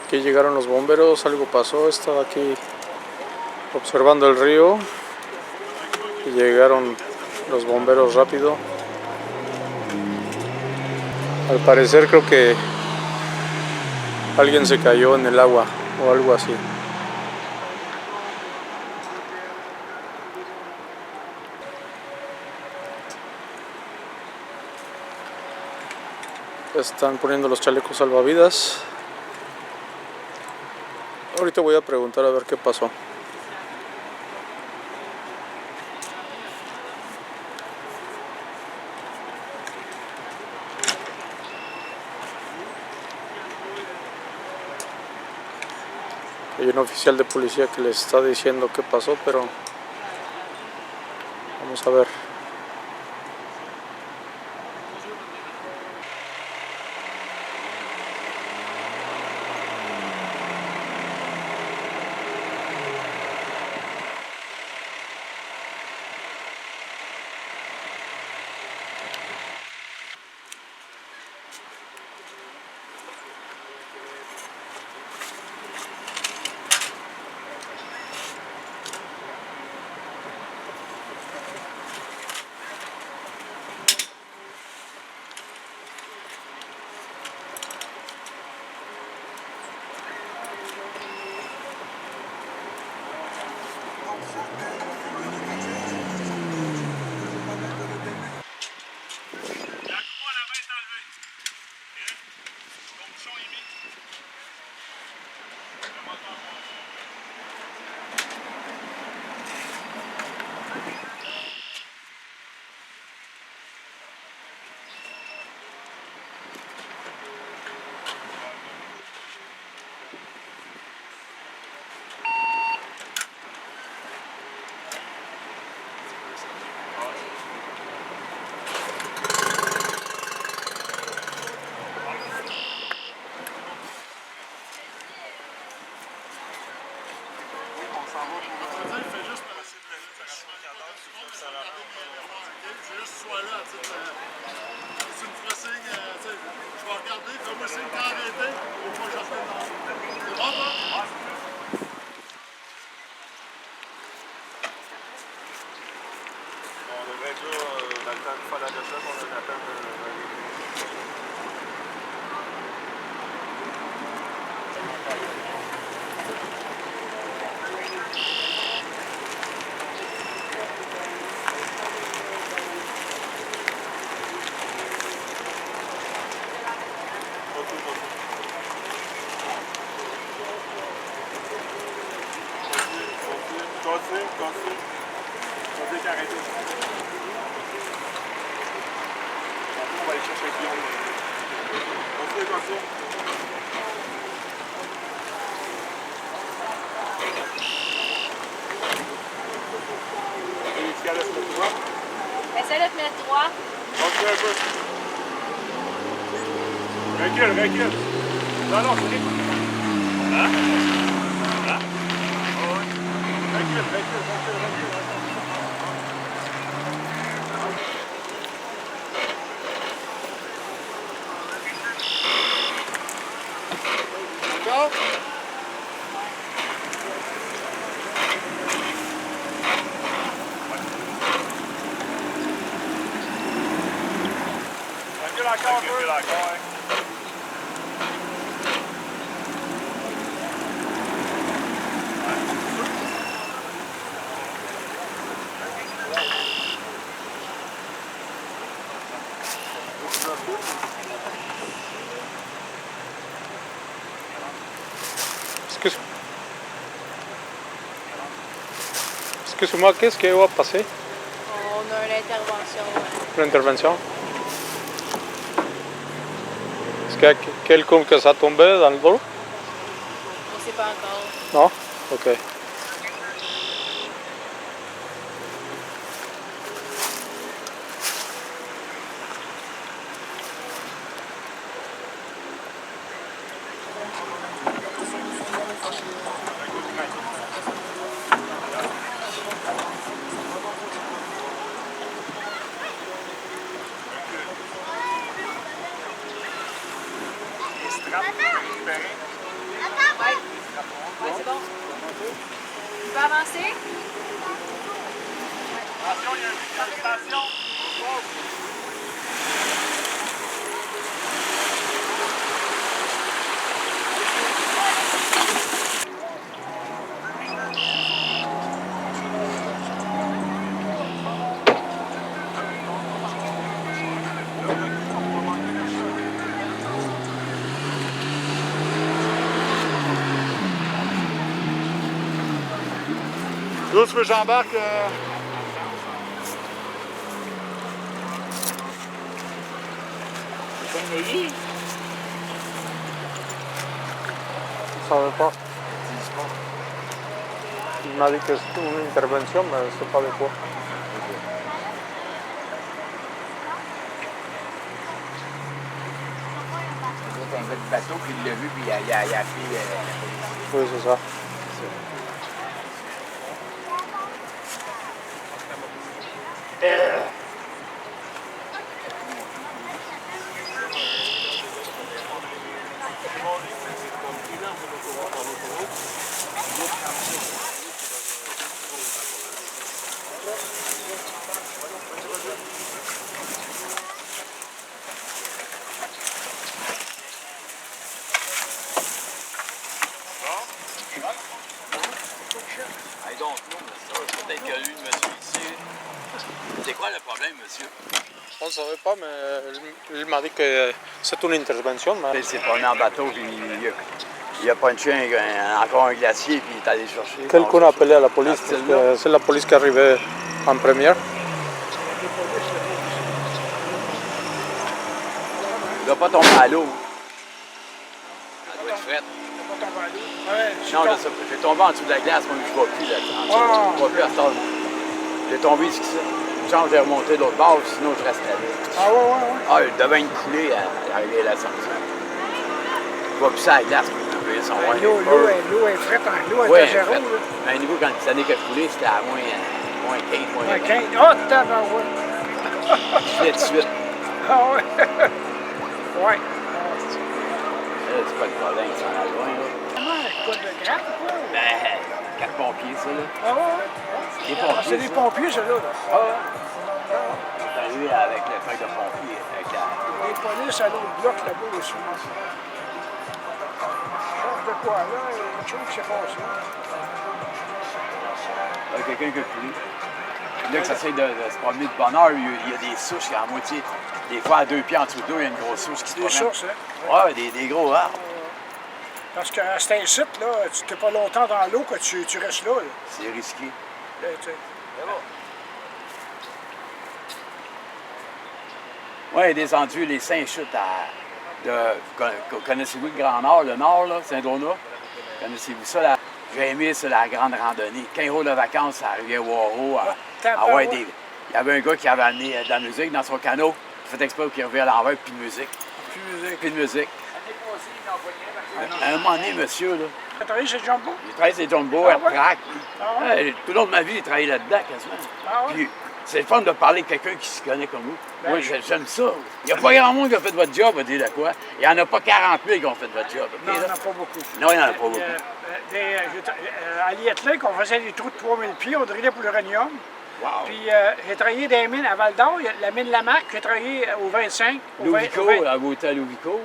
Aquí llegaron los bomberos, algo pasó, estaba aquí observando el río y llegaron los bomberos rápido. Al parecer creo que alguien se cayó en el agua o algo así. Están poniendo los chalecos salvavidas. Ahorita voy a preguntar a ver qué pasó. Hay un oficial de policía que les está diciendo qué pasó, pero vamos a ver. Essaie de te mettre droit. Recule, recule. Non, non, c'est recule. Hein? Hein? Oh, oui. Recule, recule, recule, recule. D'accord? Recule encore un peu. Recule encore, hein. Excuse-moi, qu'est-ce qui va passer? On a une intervention. L'intervention? Est-ce qu'il y a quelqu'un qui s'est tombé dans l'eau? On ne sait pas encore. Non? Ok. Ouais, c'est bon. Tu peux avancer? Attention, il y a une station. D'où tu veux que j'embarque? Je savais pas. Il m'a dit que c'était une intervention, mais je ne sais pas de quoi. C'est un gars de bateau qui l'a vu, puis il a appelé la police. Oui, c'est ça. I don't know, monsieur. Peut-être qu'il y a eu monsieur ici. C'est quoi le problème, monsieur? On ne savait pas, mais il m'a dit que c'est une intervention. Mais... Il s'est promené en bateau, puis il a punché encore un glacier, puis il est allé chercher. Quelqu'un a appelé à la police, parce que c'est la police qui est arrivée en première. Il doit pas tomber à l'eau. Ça doit être frette. Non, là, j'ai tombé en dessous de la glace, moi, je ne vois plus là-dedans. Je ne vois plus à ce temps. J'ai tombé ici. Une chance de remonter de l'autre bord, sinon je restais là. Ah ouais, ouais, ouais. Ah, il devait une coulée à l'arrivée à la sortie. Je vois plus ça à la glace, mais je son L'eau est frette, l'eau est à zéro. Mais à niveau, quand les années qu'elle coulait, c'était à moins 15, moins 20. 15. Oh, tabarouette! Je l'ai de suite. Ah ouais! Ouais. Là, c'est pas le problème, ça va loin, là. Comment? Quoi de grave, quoi? Ben, 4 pompiers, ça, là. Ah ouais? Des pompiers. C'est des pompiers, ça, là. Ah ouais. C'est arrivé avec le feuille de pompier, avec la... Les polices à l'autre bloc, là-bas, aussi. Change de quoi, là? Une chose qui s'est passée. Il y a quelqu'un qui a coulé. Puis là, que ça essaie de se promener de bonne heure, il y a des souches qui à moitié. Des fois, à 2 pieds en dessous d'eux, il y a une grosse souche qui se Des promène. sources, hein? Ouais, des gros arbres. Parce que c'est un site, là, tu n'es pas longtemps dans l'eau que tu restes là. C'est risqué. Là, tu sais. Oui, il est descendu les 5 chutes connaissez-vous le Grand Nord, le Nord, là, Saint-Donat? Connaissez-vous ça? J'ai aimé ça, la grande randonnée. 15 jours de vacances à Rivière-Waro. Il y avait un gars qui avait amené de la musique dans son canot. Il a fait exprès qu'il revient à l'envers, puis de musique. Puis de musique. À un moment donné, monsieur, là. Tu as travaillé chez Jumbo? J'ai travaillé chez Jumbo, à Prague. Tout le long de ma vie, j'ai travaillé là-dedans, quasiment. Ah ouais? Puis, c'est le fun de parler de quelqu'un qui se connaît comme vous. Ben, Moi, j'aime ça. Il n'y a pas grand monde qui a fait votre job, à dire de quoi. Il n'y en a pas 40 000 qui ont fait votre job. Non, il OK, n'y en là? a pas beaucoup. Non, il n'y en a pas beaucoup. À Lietlake, on faisait des trous de 3000 pieds, on drillait pour l'uranium. Wow. Puis j'ai travaillé dans les mines à Val-d'Or, la mine Lamarque, j'ai travaillé au 25. Lovico, à côté à Lovico.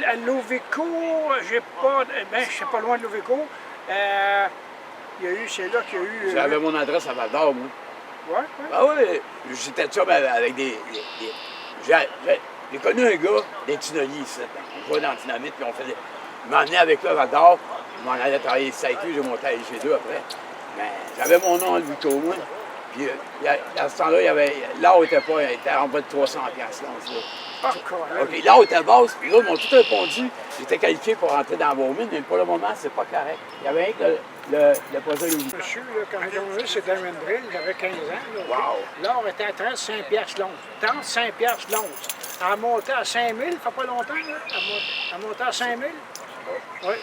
À Lovico, j'ai pas. Ben, je suis pas loin de Lovico. Il y a eu, c'est là qu'il y a eu. J'avais mon adresse à Val-d'Or, moi. Ouais. Ah oui, j'étais chum avec des j'ai connu un gars des tunneliers ici. On jouait dans le dynamite, puis on faisait. Il m'a emmené avec lui à Val-d'Or. Il m'en allait travailler ici avec lui, j'ai monté à LG2 après. Mais j'avais mon nom à Lovico, moi. Puis à ce temps-là, l'or était en bas de 300$, là. OK, l'or était basse, puis là, ils m'ont tout répondu. J'étais qualifié pour rentrer dans vos mines, mais pour le moment, c'est pas correct. Il y avait rien que le poison Lovico. Monsieur, là, quand j'ai ouvert chez Diamond Drill, j'avais 15 ans. Là, wow. L'or était à 35$ l'once. 35$ l'once. Elle a monté à 5 000, ça fait pas longtemps, là. Elle a monté à 5 000. Oui.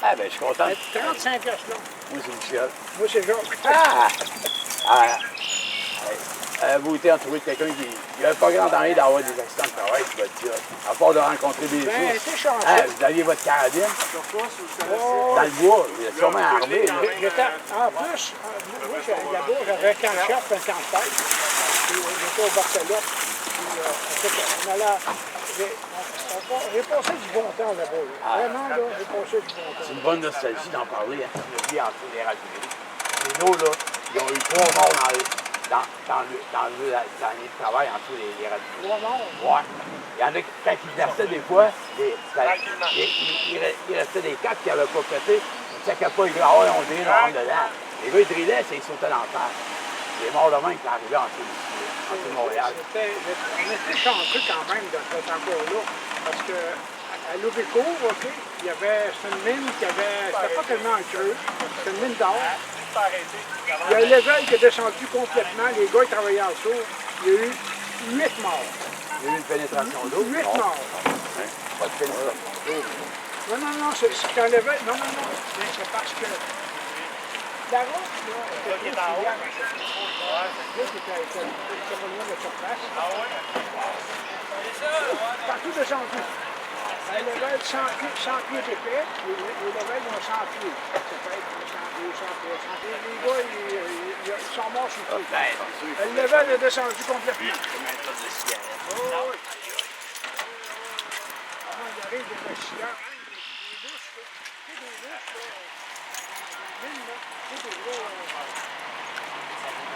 Ah, ben, je suis content. 35$ l'once. Moi, c'est Michel. Moi, c'est Georges. Ah! avez-vous été entouré de quelqu'un qui n'avait pas grand envie d'avoir des accidents de travail sur votre job, à part de rencontrer des Ben, ours? c'est chanceux. Hein, vous aviez votre carabine Oh, dans le bois, il est sûrement armé. Hein? En plus, moi, là-bas, j'avais un camp de chasse et un camp de pêche. Puis, j'étais au Barcelone. Puis, on allait. J'ai passé du bon temps là-bas. Là. Vraiment, là, j'ai passé du bon temps. C'est une bonne nostalgie d'en parler. Hein? Je vis en dessous des rajoutés. Les nôtres, là, ils ont eu 3 morts dans l'année de travail en dessous des rajoutés. 3 morts. Ouais. Il y en a qui, quand ils versaient des fois, il restait des cacs qui n'avaient pas pété. Ils ne savaient pas, ils disaient, ah, on dirait, on rentre dedans. Les gars, ils drillaient, c'est ils sautaient dans le fer. Les morts de main qui arrivaient en dessous de Montréal. On était chanceux quand même de cet encore-là. Parce que à Loubicourt, OK, il y avait, c'était une mine qui avait, c'était pas tellement un creux, c'était une mine d'or. Il y a un level qui est descendu complètement, les gars ils travaillaient en dessous, il y a eu 8 morts. Il y a eu une pénétration d'eau. 8 morts. Pas de pénétration d'eau. Non, c'est un level, non, mais c'est parce que la route, là, était trop filiale. Là, c'était pas loin de surface. Partout descendu. Un level 100 pieds d'épais, les levels ont 100 pieds. Ça peut être 100 pieds, 100 pieds, 100 pieds. Les gars, ils sont morts sur le coup. Le level est descendu complètement. Oh, oui. Avant, il arrive des accidents. Des douches, là. Tu sais, des douches, là. Des mines, là. Tu sais, des gros.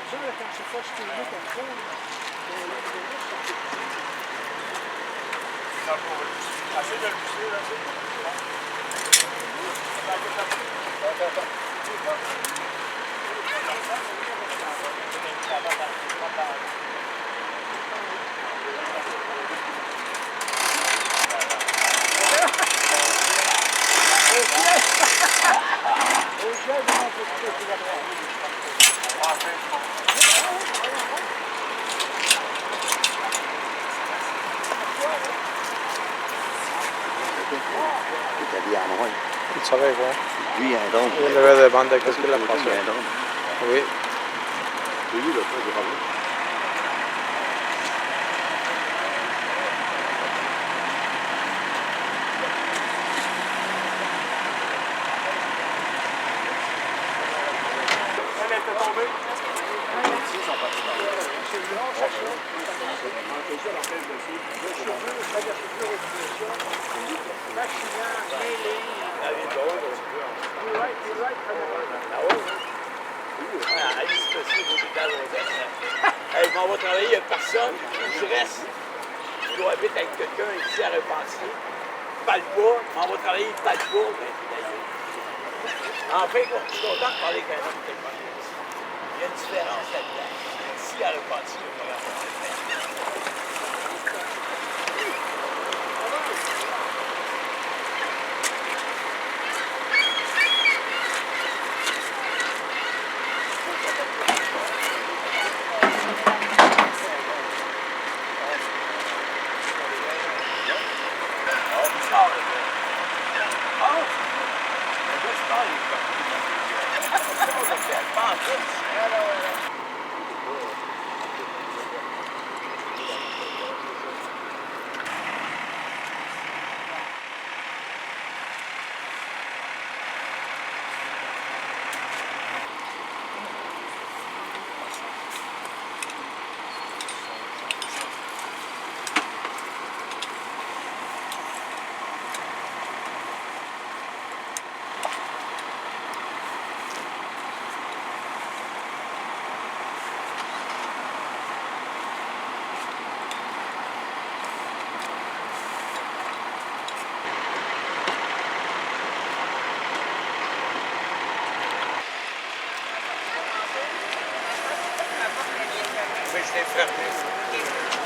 Ça, là, quand c'est pas stimulé comme ça, là, les douches, ça fait petit. Assez de le pousser, là, Il est habillé en noir. Il savait quoi. Lui, il a un drone. Il devait demander qu'est-ce qu'il a Il passé. a un drone. Oui. J'ai vu, là, ça, j'ai pas vu. Elle était tombée. Hey, je m'en vais travailler, il n'y a personne. Je reste. Je dois habiter avec quelqu'un ici à Repentier. Il ne parle pas. Je m'en vais travailler, il ne parle pas. Mais en fait, je suis content de parler avec un homme tellement. Il y a une différence là-dedans. Ici à Repentier, il n'y a pas grand-chose. Je l'ai fermé.